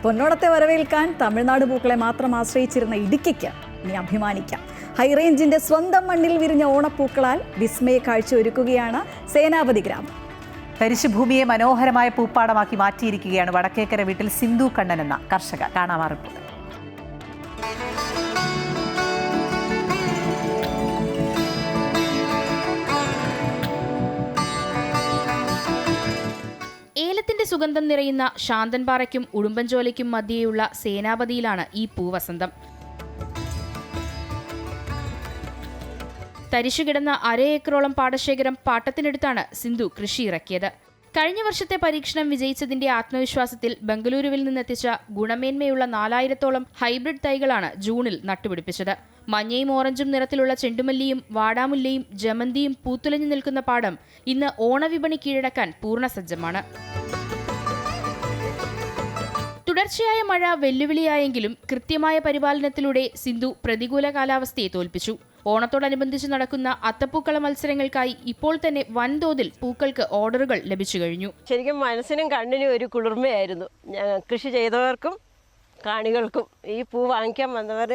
പൊന്നോണത്തെ വരവേൽക്കാൻ തമിഴ്നാട് പൂക്കളെ മാത്രം ആശ്രയിച്ചിരുന്ന ഇടുക്കിക്ക് ഇനി അഭിമാനിക്കാം. ഹൈറേഞ്ചിന്റെ സ്വന്തം മണ്ണിൽ വിരിഞ്ഞ ഓണപ്പൂക്കളാൽ വിസ്മയ കാഴ്ച ഒരുക്കുകയാണ് സേനാപതി ഗ്രാമം. തരിശുഭൂമിയെ മനോഹരമായ പൂപ്പാടമാക്കി മാറ്റിയിരിക്കുകയാണ് വടക്കേക്കര വീട്ടിൽ സിന്ധു കണ്ണൻ എന്ന കർഷക. കാണാമാ റിപ്പോർട്ട്. ഏലത്തിന്റെ സുഗന്ധം നിറയുന്ന ശാന്തൻപാറയ്ക്കും ഉടുമ്പൻചോലയ്ക്കും മധ്യേയുള്ള സേനാപതിയിലാണ് ഈ പൂവസന്തം. തരിശുകിടന്ന 1/2 ഏക്കറോളം പാടശേഖരം പാട്ടത്തിനെടുത്താണ് സിന്ധു കൃഷി ഇറക്കിയത്. കഴിഞ്ഞ വർഷത്തെ പരീക്ഷണം വിജയിച്ചതിന്റെ ആത്മവിശ്വാസത്തിൽ ബംഗളൂരുവിൽ നിന്നെത്തിച്ച ഗുണമേന്മയുള്ള 4000-ഓളം ഹൈബ്രിഡ് തൈകളാണ് ജൂണിൽ നട്ടുപിടിപ്പിച്ചത്. മഞ്ഞയും ഓറഞ്ചും നിറത്തിലുള്ള ചെണ്ടുമല്ലിയും വാടാമുല്ലയും ജമന്തിയും പൂത്തുലഞ്ഞു നിൽക്കുന്ന പാടം ഇന്ന് ഓണവിപണി കീഴടക്കാൻ പൂർണ്ണസജ്ജമാണ്. തുടർച്ചയായ മഴ വെല്ലുവിളിയായെങ്കിലും കൃത്യമായ പരിപാലനത്തിലൂടെ സിന്ധു പ്രതികൂല കാലാവസ്ഥയെ തോൽപ്പിച്ചു. ഓണത്തോടനുബന്ധിച്ച് നടക്കുന്ന അത്തപ്പൂക്കള മത്സരങ്ങൾക്കായി ഇപ്പോൾ തന്നെ വൻതോതിൽ പൂക്കൾക്ക് ഓർഡറുകൾ ലഭിച്ചു കഴിഞ്ഞു. ശരിക്കും മനസ്സിനും കണ്ണിനും ഒരു കുളിർമയായിരുന്നു. കൃഷി ചെയ്തവർക്കും കാണികൾക്കും ഈ പൂ വാങ്ങിക്കാൻ വന്നവർ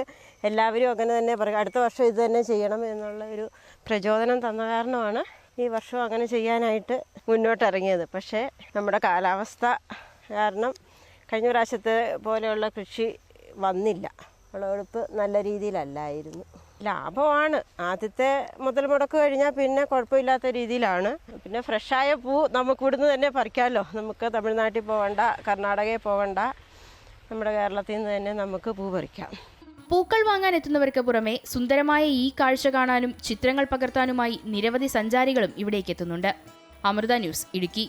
എല്ലാവരും അങ്ങനെ തന്നെ പറയും, അടുത്ത വർഷം ഇത് തന്നെ ചെയ്യണം എന്നുള്ള ഒരു പ്രചോദനം തന്ന കാരണമാണ് ഈ വർഷം അങ്ങനെ ചെയ്യാനായിട്ട് മുന്നോട്ടിറങ്ങിയത്. പക്ഷേ നമ്മുടെ കാലാവസ്ഥ കാരണം കഴിഞ്ഞ പ്രാവശ്യത്തെ പോലെയുള്ള കൃഷി വന്നില്ല. വിളവെടുപ്പ് നല്ല രീതിയിലല്ലായിരുന്നു. ലാഭമാണ്. ആദ്യത്തെ മുതൽ മുടക്ക് കഴിഞ്ഞാൽ പിന്നെ കുഴപ്പമില്ലാത്ത രീതിയിലാണ്. പിന്നെ ഫ്രഷായ പൂ നമുക്ക് ഇവിടുന്ന് തന്നെ പറിക്കാമല്ലോ. നമുക്ക് തമിഴ്നാട്ടിൽ പോകണ്ട, കർണാടകയിൽ പോകണ്ട, നമ്മുടെ കേരളത്തിൽ നിന്ന് തന്നെ നമുക്ക് പൂ പറിക്കാം. പൂക്കൾ വാങ്ങാൻ എത്തുന്നവർക്ക് പുറമെ സുന്ദരമായ ഈ കാഴ്ച കാണാനും ചിത്രങ്ങൾ പകർത്താനുമായി നിരവധി സഞ്ചാരികളും ഇവിടേക്ക് എത്തുന്നുണ്ട്. അമൃത ന്യൂസ്, ഇടുക്കി.